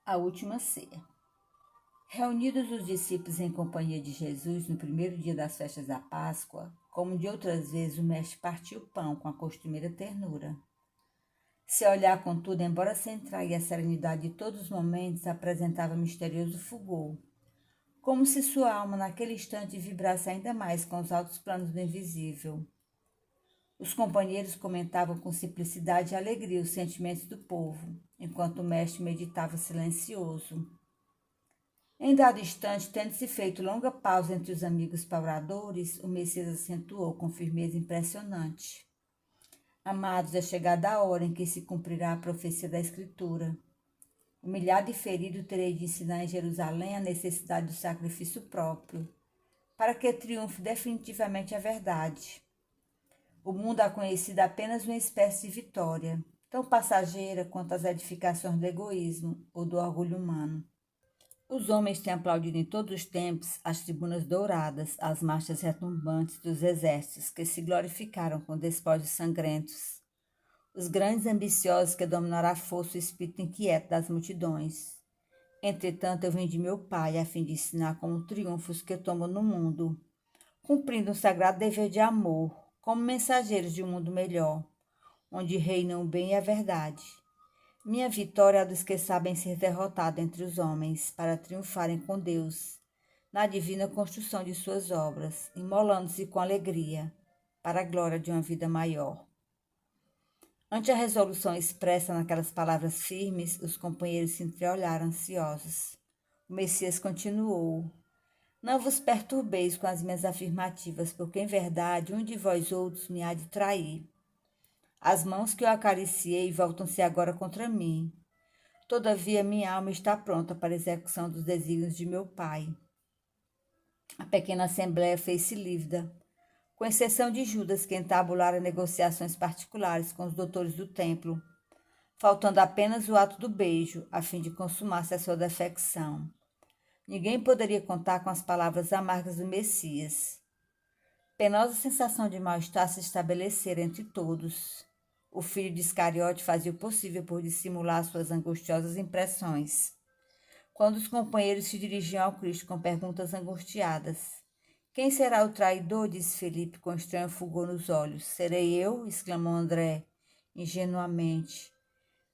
A última ceia. Reunidos os discípulos em companhia de Jesus no primeiro dia das festas da Páscoa, como de outras vezes, o mestre partiu o pão com a costumeira ternura. Seu olhar, contudo, embora sem trair a serenidade de todos os momentos, apresentava misterioso fulgor, como se sua alma naquele instante vibrasse ainda mais com os altos planos do invisível. Os companheiros comentavam com simplicidade e alegria os sentimentos do povo, enquanto o mestre meditava silencioso. Em dado instante, tendo-se feito longa pausa entre os amigos pauradores, o Messias acentuou com firmeza impressionante: Amados, é chegada a hora em que se cumprirá a profecia da Escritura. Humilhado e ferido, terei de ensinar em Jerusalém a necessidade do sacrifício próprio, para que triunfe definitivamente a verdade. O mundo há conhecido apenas uma espécie de vitória, tão passageira quanto as edificações do egoísmo ou do orgulho humano. Os homens têm aplaudido em todos os tempos as tribunas douradas, as marchas retumbantes dos exércitos que se glorificaram com despojos sangrentos, os grandes ambiciosos que dominaram a força e o espírito inquieto das multidões. Entretanto, eu vim de meu Pai a fim de ensinar como triunfos que eu tomo no mundo, cumprindo um sagrado dever de amor, como mensageiros de um mundo melhor, onde reinam o bem e a verdade. Minha vitória é a dos que sabem ser derrotados entre os homens, para triunfarem com Deus, na divina construção de suas obras, imolando-se com alegria, para a glória de uma vida maior. Ante a resolução expressa naquelas palavras firmes, os companheiros se entreolharam ansiosos. O Messias continuou: Não vos perturbeis com as minhas afirmativas, porque em verdade um de vós outros me há de trair. As mãos que eu acariciei voltam-se agora contra mim. Todavia minha alma está pronta para a execução dos desígnios de meu Pai. A pequena assembleia fez-se lívida, com exceção de Judas, que entabulara negociações particulares com os doutores do templo, faltando apenas o ato do beijo, a fim de consumar-se a sua defecção. Ninguém poderia contar com as palavras amargas do Messias. Penosa sensação de mal-estar se estabelecera entre todos. O filho de Iscariote fazia o possível por dissimular suas angustiosas impressões. Quando os companheiros se dirigiam ao Cristo com perguntas angustiadas: Quem será o traidor? Disse Felipe com estranho fulgor nos olhos. Serei eu? Exclamou André, ingenuamente.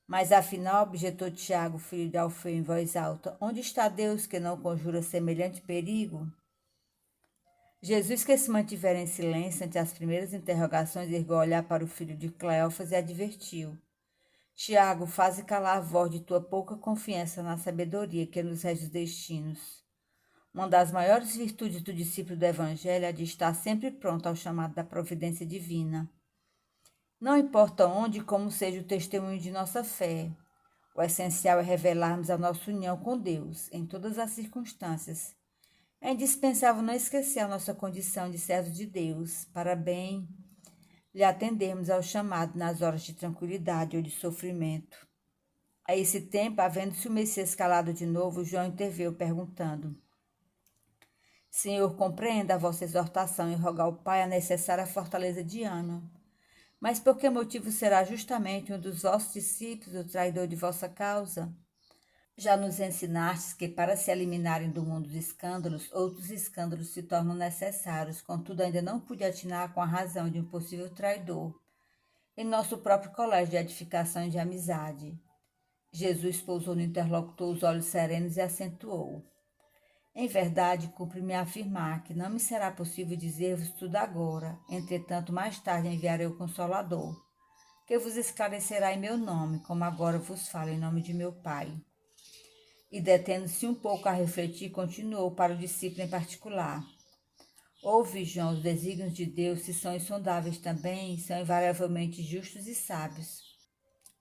Mas afinal, objetou Tiago, filho de Alfeu, em voz alta, onde está Deus que não conjura semelhante perigo? Jesus, que se mantivera em silêncio ante as primeiras interrogações, ergueu o olhar para o filho de Cleófas e advertiu: Tiago, faze calar a voz de tua pouca confiança na sabedoria que nos rege os destinos. Uma das maiores virtudes do discípulo do Evangelho é de estar sempre pronto ao chamado da providência divina. Não importa onde e como seja o testemunho de nossa fé, o essencial é revelarmos a nossa união com Deus em todas as circunstâncias. É indispensável não esquecer a nossa condição de servos de Deus, para bem lhe atendermos ao chamado nas horas de tranquilidade ou de sofrimento. A esse tempo, havendo-se o Messias calado de novo, João interveio perguntando: Senhor, compreenda a vossa exortação e rogar ao Pai a necessária fortaleza de ânimo. Mas por que motivo será justamente um dos vossos discípulos o traidor de vossa causa? Já nos ensinastes que, para se eliminarem do mundo os escândalos, outros escândalos se tornam necessários, contudo ainda não pude atinar com a razão de um possível traidor em nosso próprio colégio de edificação e de amizade. Jesus pousou no interlocutor os olhos serenos e acentuou: Em verdade, cumpre-me afirmar que não me será possível dizer-vos tudo agora, entretanto mais tarde enviarei o Consolador, que vos esclarecerá em meu nome, como agora vos falo em nome de meu Pai. E detendo-se um pouco a refletir, continuou para o discípulo em particular: Ouve, João, os desígnios de Deus, se são insondáveis também, são invariavelmente justos e sábios.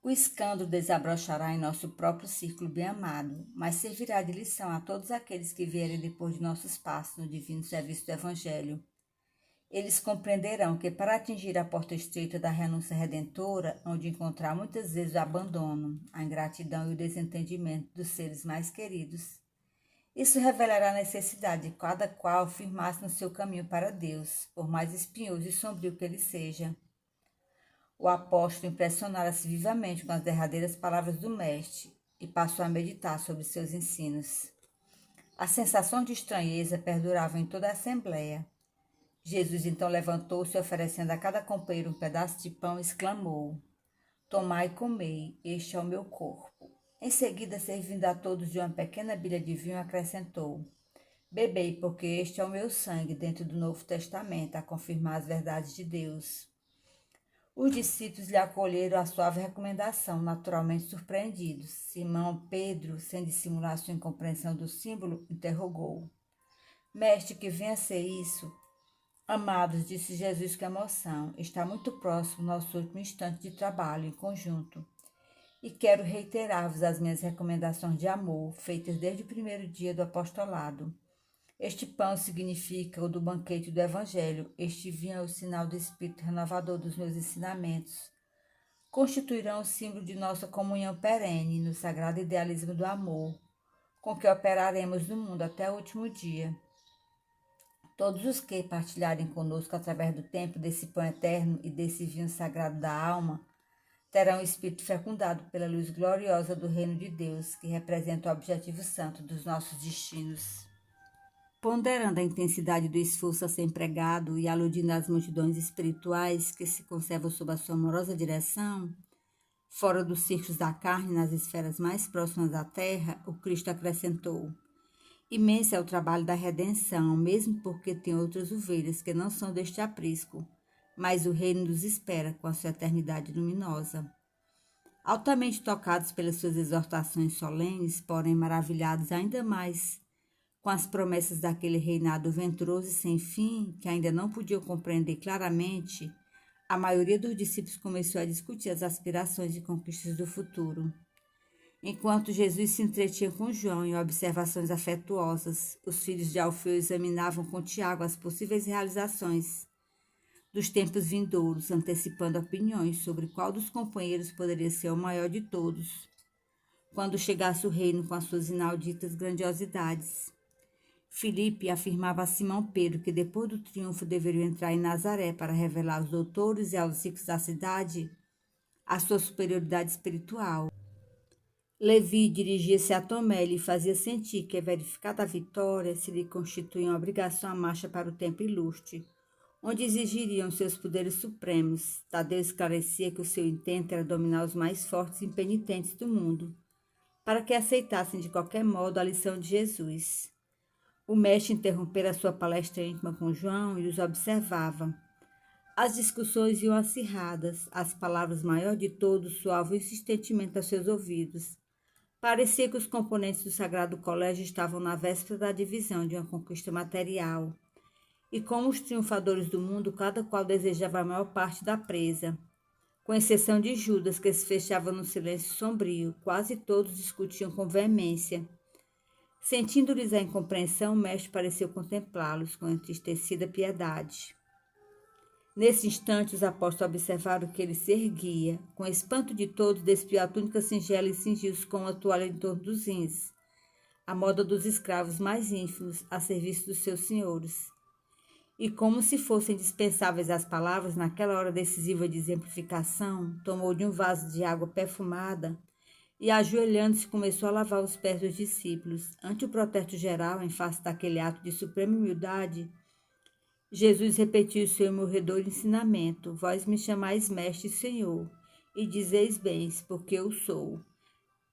O escândalo desabrochará em nosso próprio círculo bem-amado, mas servirá de lição a todos aqueles que vierem depois de nossos passos no divino serviço do Evangelho. Eles compreenderão que, para atingir a porta estreita da renúncia redentora, onde encontrar muitas vezes o abandono, a ingratidão e o desentendimento dos seres mais queridos, isso revelará a necessidade de cada qual firmar-se no seu caminho para Deus, por mais espinhoso e sombrio que ele seja. O apóstolo impressionara-se vivamente com as derradeiras palavras do mestre, e passou a meditar sobre seus ensinos. A sensação de estranheza perdurava em toda a assembleia. Jesus então levantou-se, oferecendo a cada companheiro um pedaço de pão, e exclamou: Tomai e comei, este é o meu corpo. Em seguida, servindo a todos de uma pequena bilha de vinho, acrescentou: Bebei, porque este é o meu sangue dentro do Novo Testamento, a confirmar as verdades de Deus. Os discípulos lhe acolheram a suave recomendação, naturalmente surpreendidos. Simão Pedro, sem dissimular sua incompreensão do símbolo, interrogou: Mestre, que venha a ser isso? Amados, disse Jesus com emoção, está muito próximo nosso último instante de trabalho em conjunto. E quero reiterar-vos as minhas recomendações de amor, feitas desde o primeiro dia do apostolado. Este pão significa o do banquete do Evangelho, este vinho é o sinal do Espírito renovador dos meus ensinamentos. Constituirão o símbolo de nossa comunhão perene no sagrado idealismo do amor, com que operaremos no mundo até o último dia. Todos os que partilharem conosco através do tempo desse pão eterno e desse vinho sagrado da alma, terão o espírito fecundado pela luz gloriosa do reino de Deus, que representa o objetivo santo dos nossos destinos. Ponderando a intensidade do esforço a ser empregado e aludindo às multidões espirituais que se conservam sob a sua amorosa direção, fora dos círculos da carne, nas esferas mais próximas da terra, o Cristo acrescentou: Imenso é o trabalho da redenção, mesmo porque tem outras ovelhas que não são deste aprisco, mas o reino nos espera com a sua eternidade luminosa. Altamente tocados pelas suas exortações solenes, porém maravilhados ainda mais com as promessas daquele reinado venturoso e sem fim, que ainda não podiam compreender claramente, a maioria dos discípulos começou a discutir as aspirações e conquistas do futuro. Enquanto Jesus se entretinha com João em observações afetuosas, os filhos de Alfeu examinavam com Tiago as possíveis realizações dos tempos vindouros, antecipando opiniões sobre qual dos companheiros poderia ser o maior de todos, quando chegasse o reino com as suas inauditas grandiosidades. Filipe afirmava a Simão Pedro que depois do triunfo deveriam entrar em Nazaré para revelar aos doutores e aos ricos da cidade a sua superioridade espiritual. Levi dirigia-se a Tomé e lhe fazia sentir que, verificada a vitória, se lhe constituía uma obrigação a marcha para o templo ilustre, onde exigiriam seus poderes supremos. Tadeu esclarecia que o seu intento era dominar os mais fortes e impenitentes do mundo, para que aceitassem de qualquer modo a lição de Jesus. O mestre interrompera sua palestra íntima com João e os observava. As discussões iam acirradas, as palavras maior de todos soavam insistentemente aos seus ouvidos. Parecia que os componentes do Sagrado Colégio estavam na véspera da divisão de uma conquista material. E como os triunfadores do mundo, cada qual desejava a maior parte da presa. Com exceção de Judas, que se fechava no silêncio sombrio, quase todos discutiam com veemência. Sentindo-lhes a incompreensão, o mestre pareceu contemplá-los com entristecida piedade. Nesse instante, os apóstolos observaram que ele se erguia. Com espanto de todos, despiu a túnica singela e cingiu-se com uma toalha em torno dos rins, a moda dos escravos mais ínfimos, a serviço dos seus senhores. E como se fossem dispensáveis as palavras, naquela hora decisiva de exemplificação, tomou de um vaso de água perfumada e, ajoelhando-se, começou a lavar os pés dos discípulos. Ante o protesto geral, em face daquele ato de suprema humildade, Jesus repetiu o seu morredor ensinamento: Vós me chamais mestre e senhor, e dizeis bem, porque eu sou.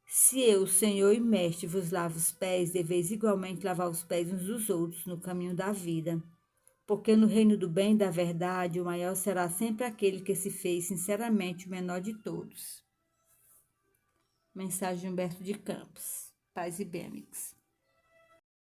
Se eu, senhor e mestre, vos lavo os pés, deveis igualmente lavar os pés uns dos outros no caminho da vida. Porque no reino do bem e da verdade, o maior será sempre aquele que se fez sinceramente o menor de todos. Mensagem de Humberto de Campos. Paz e bem, amigos.